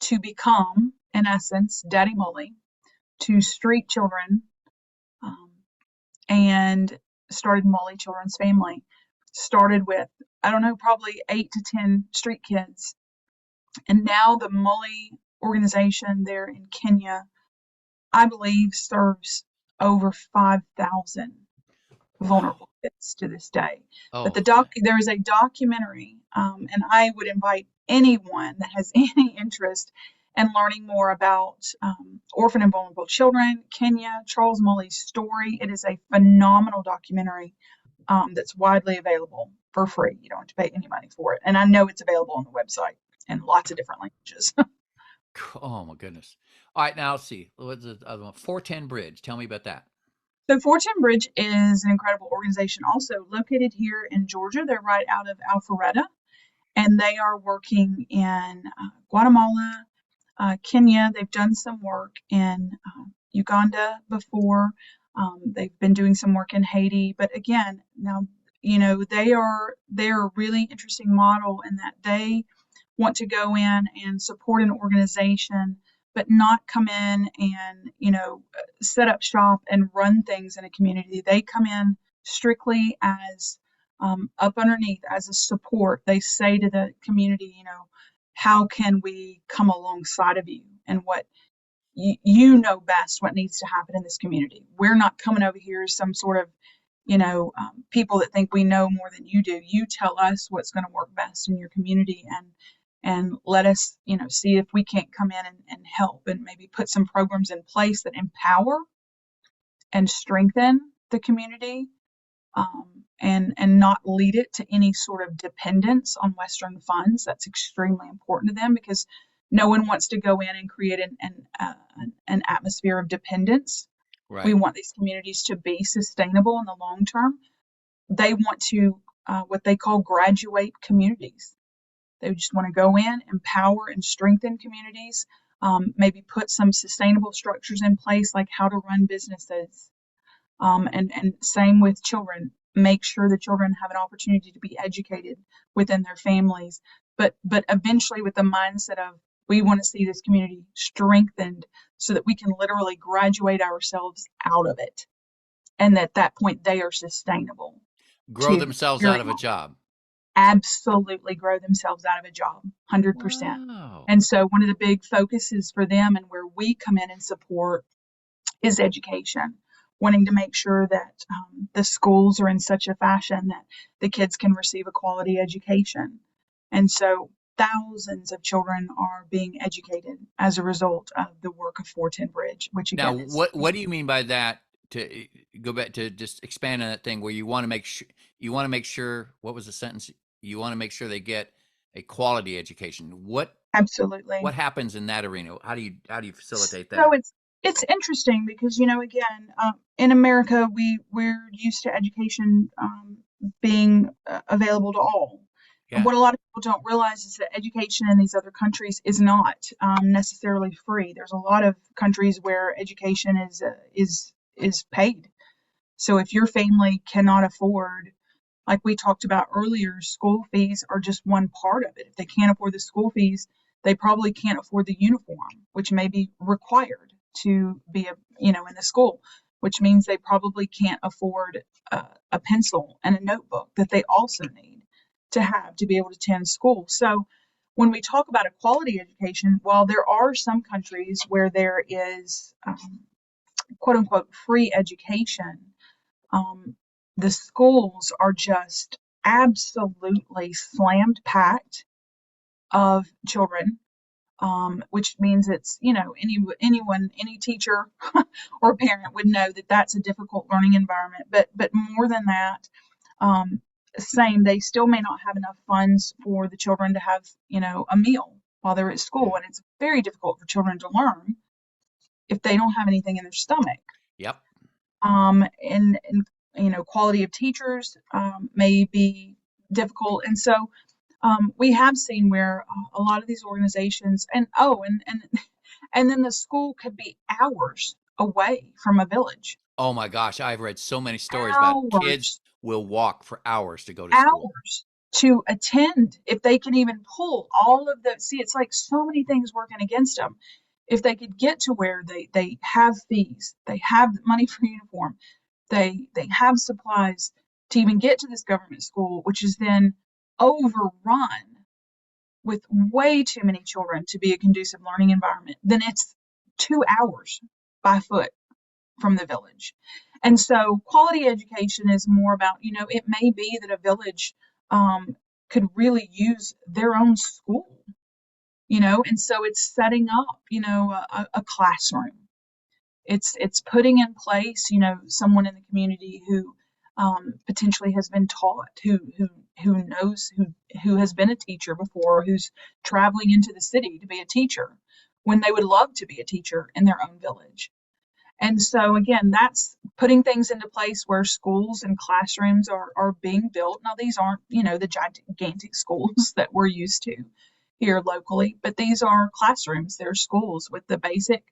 to become, in essence, Daddy Mully to street children, um, and started Mully Children's Family. Started with, I don't know, probably 8 to 10 street kids. And now the Mully organization there in Kenya, I believe, serves over 5,000 Wow. vulnerable kids to this day. But Oh, there is a documentary, and I would invite anyone that has any interest in learning more about orphan and vulnerable children, Kenya, Charles Mully's story. It is a phenomenal documentary that's widely available for free. You don't have to pay any money for it, and I know it's available on the website in lots of different languages. oh my goodness. All right, now let's see. What's the other one? 410 Bridge. Tell me about that. So Fortune Bridge is an incredible organization, also located here in Georgia. They're right out of Alpharetta, and they are working in Guatemala, Kenya. They've done some work in Uganda before. They've been doing some work in Haiti, but again, now they're a really interesting model in that they want to go in and support an organization, but not come in and set up shop and run things in a community. They come in strictly as up underneath as a support. They say to the community, how can we come alongside of you and what you know best what needs to happen in this community. We're not coming over here as some sort of people that think we know more than you do. You tell us what's going to work best in your community, and let us see if we can't come in and help and maybe put some programs in place that empower and strengthen the community, and not lead it to any sort of dependence on Western funds. That's extremely important to them because no one wants to go in and create an atmosphere of dependence. We Right. want these communities to be sustainable in the long term. They want to, what they call graduate communities. They just want to go in, empower and strengthen communities, maybe put some sustainable structures in place, like how to run businesses, and same with children. Make sure the children have an opportunity to be educated within their families, but eventually with the mindset of we want to see this community strengthened so that we can literally graduate ourselves out of it, and at that point they are sustainable Grow to themselves out carry of a on. job. Absolutely grow themselves out of a job, 100%. Wow. And so one of the big focuses for them and where we come in and support is education, wanting to make sure that the schools are in such a fashion that the kids can receive a quality education. And so thousands of children are being educated as a result of the work of 410 Bridge, which Now, again what do you mean by that? To go back to just expand on that thing where you want to make sure what was the sentence? You want to make sure they get a quality education. absolutely. What happens in that arena? How do you facilitate So that? it's interesting because again, in America we're used to education being available to all. And Yeah. what a lot of people don't realize is that education in these other countries is not necessarily free. There's a lot of countries where education is paid. So if your family cannot afford, like we talked about earlier, school fees are just one part of it. If they can't afford the school fees, they probably can't afford the uniform, which may be required to be in the school, which means they probably can't afford a pencil and a notebook that they also need to have to be able to attend school. So when we talk about a quality education, while there are some countries where there is quote unquote free education, um, the schools are just absolutely slammed packed of children, which means it's any teacher or parent would know that that's a difficult learning environment. But more than that, um, same, they still may not have enough funds for the children to have, a meal while they're at school. And it's very difficult for children to learn if they don't have anything in their stomach. Yep. And quality of teachers may be difficult. And so we have seen where a lot of these organizations, and then the school could be hours away from a village. Oh my gosh, I've read so many stories about kids Hours, will walk for hours to go to school. hours to attend, if they can even pull all of the, see, it's like so many things working against them. If they could get to where they have fees, they have money for uniform, they have supplies to even get to this government school, which is then overrun with way too many children to be a conducive learning environment, then it's 2 hours by foot from the village. And so quality education is more about, it may be that a village could really use their own school, and so it's setting up, a classroom. It's putting in place, someone in the community who potentially has been taught, who knows, who has been a teacher before, who's traveling into the city to be a teacher when they would love to be a teacher in their own village. And so again, that's putting things into place where schools and classrooms are being built. Now, these aren't, the gigantic schools that we're used to here locally, but these are classrooms. They're schools with the basic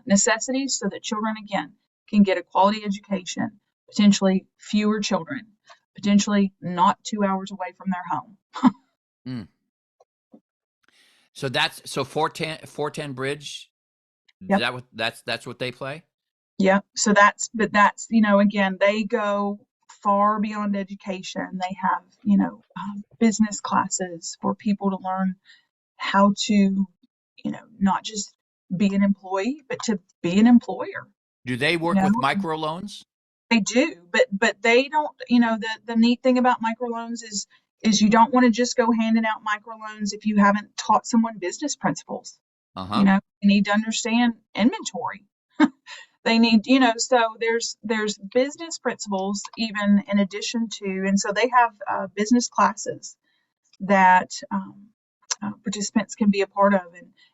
necessities so that children, again, can get a quality education, potentially fewer children, potentially not 2 hours away from their home. Mm. So 410 Bridge. Yep. That's what they play? Yeah. So that's again, they go far beyond education. They have, business classes for people to learn how to, not just be an employee, but to be an employer. Do they work with microloans? They do, but they don't, the neat thing about microloans is you don't want to just go handing out microloans if you haven't taught someone business principles. Uh-huh. They need to understand inventory. They need, so there's business principles even in addition to, and so they have business classes that participants can be a part of.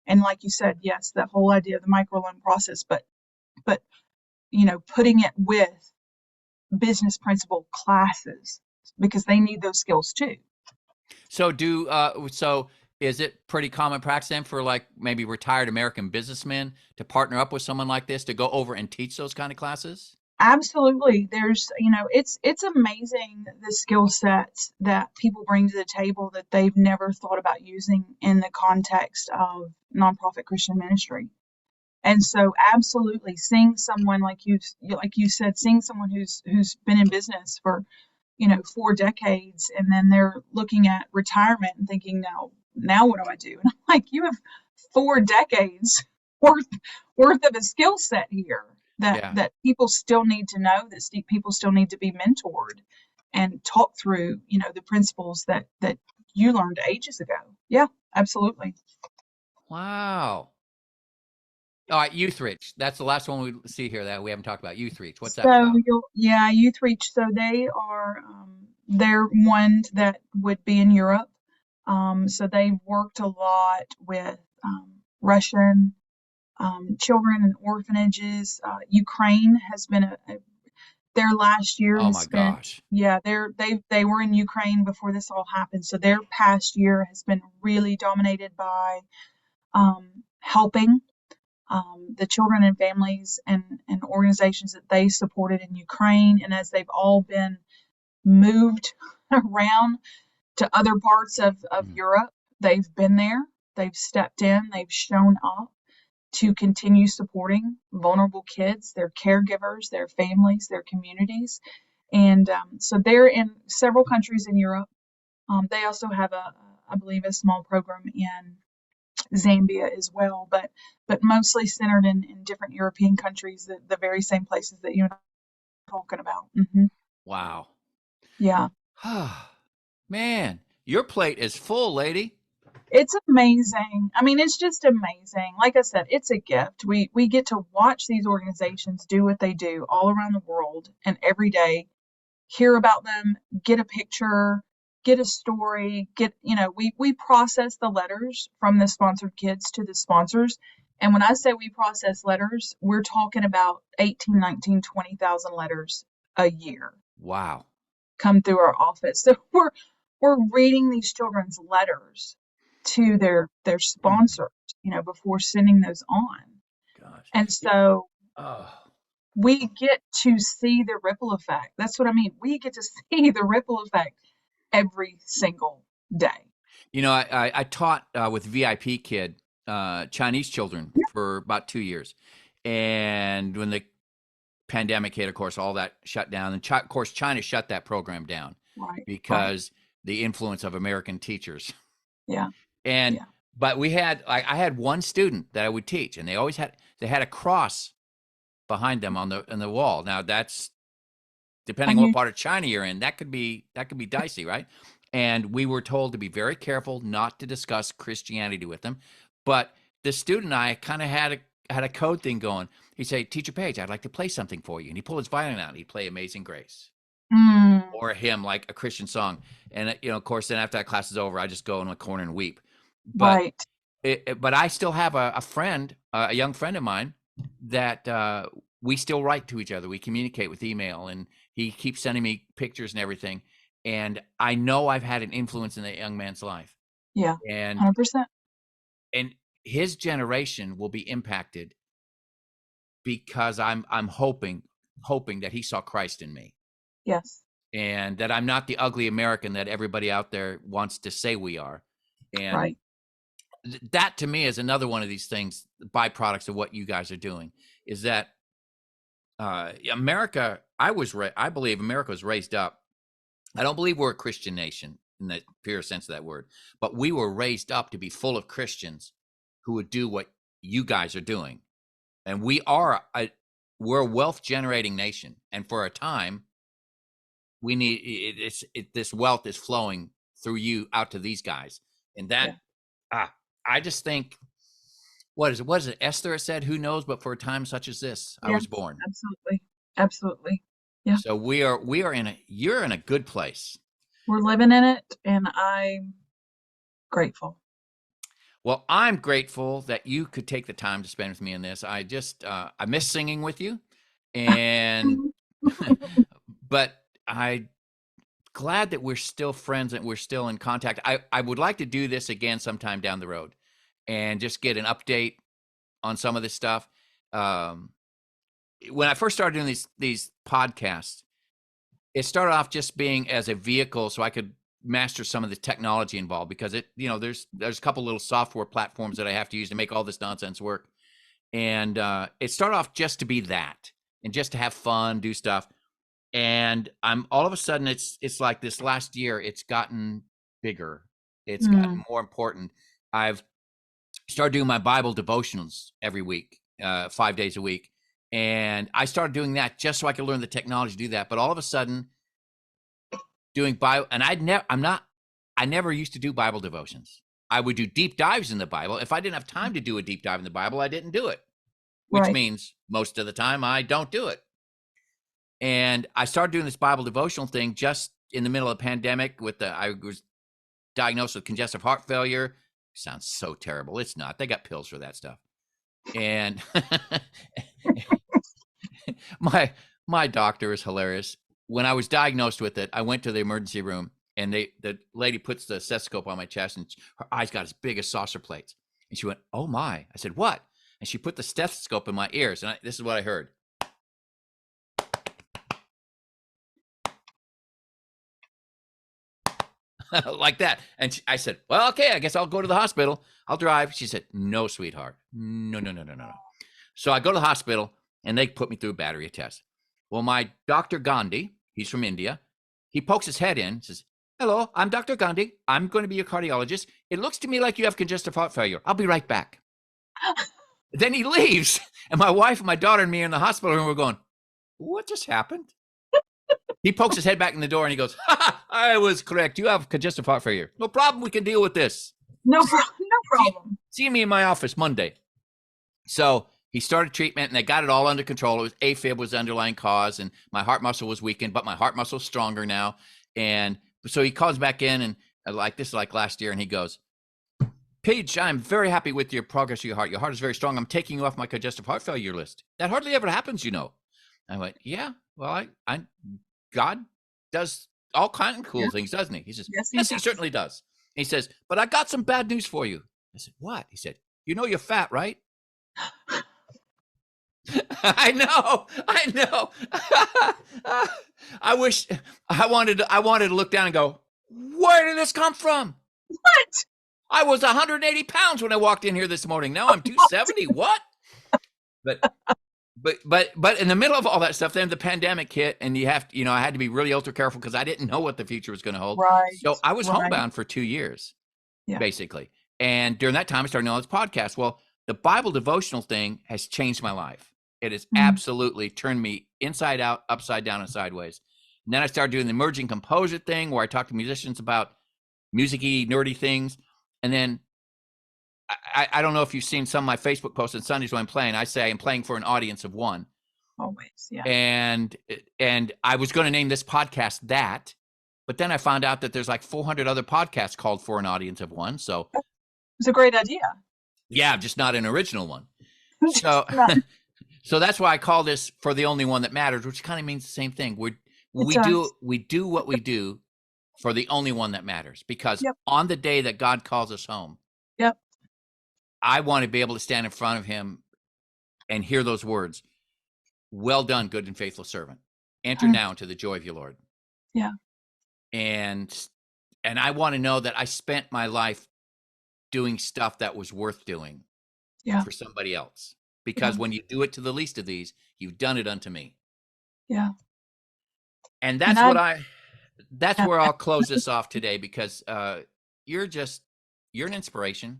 And like you said, yes, that whole idea of the microloan process, but putting it with business principle classes because they need those skills too. So is it pretty common practice then for like maybe retired American businessmen to partner up with someone like this to go over and teach those kind of classes? Absolutely. There's, it's amazing the skill sets that people bring to the table that they've never thought about using in the context of nonprofit Christian ministry. And so absolutely seeing someone like you said, seeing someone who's been in business for, 4 decades, and then they're looking at retirement and thinking, now what do I do? And I'm like, you have 4 decades worth of a skill set here that people still need to know, that people still need to be mentored and taught through, the principles that you learned ages ago. Yeah, absolutely. Wow. All right, Youth Reach. That's the last one we see here that we haven't talked about. Youth Reach. What's that about? Youth Reach. So they are, they're one that would be in Europe. So they've worked a lot with Russian children and orphanages. Ukraine has been their last year. Oh my gosh. Yeah, they were in Ukraine before this all happened. So their past year has been really dominated by helping the children and families and organizations that they supported in Ukraine. And as they've all been moved around to other parts of Europe, they've been there, they've stepped in, they've shown up to continue supporting vulnerable kids, their caregivers, their families, their communities. And so they're in several countries in Europe. They also have I believe, a small program in Zambia as well, but mostly centered in different European countries, the very same places that you and I are talking about. Mm-hmm. Wow. Yeah. Man, your plate is full, lady. It's amazing. I mean, it's just amazing. Like I said, it's a gift. We get to watch these organizations do what they do all around the world and every day hear about them, get a picture, get a story, we process the letters from the sponsored kids to the sponsors. And when I say we process letters, we're talking about 18, 19, 20,000 letters a year Wow. come through our office. So we're reading these children's letters to their sponsors, before sending those on. Gosh. And so Oh. we get to see the ripple effect. That's what I mean. We get to see the ripple effect every single day. I taught with VIP Kid Chinese children for about 2 years. And when the pandemic hit, of course, all that shut down. And of course, China shut that program down Right. because the influence of American teachers. Yeah. And Yeah. but I had one student that I would teach, and they had a cross behind them on the wall. Now that's depending on what part of China you're in, that could be dicey, right? And we were told to be very careful not to discuss Christianity with them. But the student and I kind of had a code thing going. He'd say, "Teacher Paige, I'd like to play something for you." And he'd pull his violin out and he'd play Amazing Grace. Or a hymn, like a Christian song. And, of course, then after that class is over, I just go in the corner and weep. But Right. but I still have a friend, a young friend of mine that we still write to each other. We communicate with email, and he keeps sending me pictures and everything. And I know I've had an influence in that young man's life. Yeah. And 100%. his generation will be impacted because I'm hoping that he saw Christ in me. Yes. And that I'm not the ugly American that everybody out there wants to say we are. And Right. that to me is another one of these things, byproducts of what you guys are doing, is that America, I believe America was raised up. I don't believe we're a Christian nation in the pure sense of that word, but we were raised up to be full of Christians who would do what you guys are doing. And we're a wealth generating nation. And for a time, we need this wealth is flowing through you out to these guys. And that, I just think, what is it? Esther said, "Who knows, but for a time such as this, I was born." Absolutely. Yeah. So you're in a good place. We're living in it, and I'm grateful. Well, I'm grateful that you could take the time to spend with me in this. I miss singing with you, and but I'm glad that we're still friends and we're still in contact. I would like to do this again sometime down the road and just get an update on some of this stuff. When I first started doing these podcasts, it started off just being as a vehicle so I could master some of the technology involved, because there's a couple little software platforms that I have to use to make all this nonsense work. And it started off just to be that and just to have fun, do stuff. And I'm all of a sudden it's like this last year, it's gotten bigger. It's gotten more important. I've started doing my Bible devotionals every week, 5 days a week. And I started doing that just so I could learn the technology to do that. But all of a sudden, doing Bible, and I never used to do Bible devotions. I would do deep dives in the Bible. If I didn't have time to do a deep dive in the Bible, I didn't do it, which means most of the time I don't do it. And I started doing this Bible devotional thing just in the middle of the pandemic I was diagnosed with congestive heart failure. Sounds so terrible. It's not. They got pills for that stuff. And my doctor is hilarious. When I was diagnosed with it, I went to the emergency room, and the lady puts the stethoscope on my chest, and her eyes got as big as saucer plates. And she went, "Oh my." I said, "What?" And she put the stethoscope in my ears, and this is what I heard. Like that. And I said, "Well, okay, I guess I'll go to the hospital. I'll drive." She said, "No, sweetheart. No. So I go to the hospital, and they put me through a battery of tests. Well, my Dr. Gandhi, he's from India, he pokes his head in, says, "Hello, I'm Dr. Gandhi. I'm going to be your cardiologist. It looks to me like you have congestive heart failure. I'll be right back." Then he leaves, and my wife and my daughter and me are in the hospital room. We're going, "What just happened?" He pokes his head back in the door, and he goes, "Ha, I was correct. You have congestive heart failure. No problem. We can deal with this. No problem. See me in my office Monday." So He started treatment, and they got it all under control. It was AFib was the underlying cause, and my heart muscle was weakened, but my heart muscle is stronger now. And so he calls back in, and like this is like last year, and he goes, Paige, I'm very happy with your progress of your heart. Your heart is very strong. I'm taking you off my congestive heart failure list. That hardly ever happens, you know. I went, yeah, well, God does all kinds of cool things, doesn't he? He says, yes, he certainly does. And he says, but I got some bad news for you. I said, what? He said, you know you're fat, right? I know. I wanted to look down and go, where did this come from? What? I was 180 pounds when I walked in here this morning. Now I'm 270. What? But in the middle of all that stuff, then the pandemic hit, and I had to be really ultra careful because I didn't know what the future was going to hold. Right. So I was homebound for 2 years, basically. And during that time, I started doing all this podcast. Well, the Bible devotional thing has changed my life. It has absolutely turned me inside out, upside down, and sideways. And then I started doing the emerging composer thing where I talk to musicians about music-y, nerdy things. And then I don't know if you've seen some of my Facebook posts on Sundays when I'm playing. I say I'm playing for an audience of one. Always, yeah. And I was going to name this podcast that, but then I found out that there's like 400 other podcasts called For an Audience of One. So it's a great idea. Yeah, just not an original one. So so that's why I call this For the Only One That Matters, which kind of means the same thing. We do what we do for the only one that matters, because on the day that God calls us home, I want to be able to stand in front of him and hear those words. Well done, good and faithful servant. Enter now into the joy of your Lord. Yeah. And I want to know that I spent my life doing stuff that was worth doing for somebody else. Because when you do it to the least of these, you've done it unto me. Yeah. And that's where I'll close this off today, because you're an inspiration,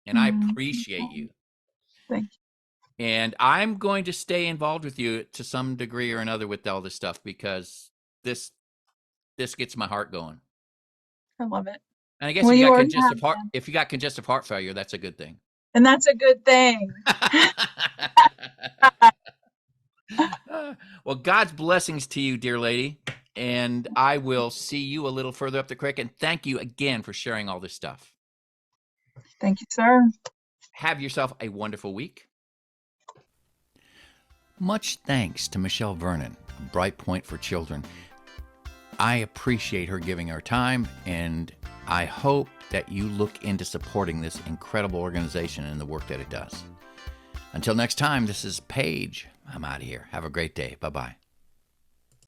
and I appreciate you. Thank you. And I'm going to stay involved with you to some degree or another with all this stuff, because this gets my heart going. I love it. And I guess if you got congestive heart failure, that's a good thing. And that's a good thing. Well, God's blessings to you, dear lady. And I will see you a little further up the creek. And thank you again for sharing all this stuff. Thank you, sir. Have yourself a wonderful week. Much thanks to Michelle Vernon, Brightpoint for Children. I appreciate her giving her time, and I hope that you look into supporting this incredible organization and the work that it does. Until next time, this is Paige. I'm out of here. Have a great day. Bye-bye.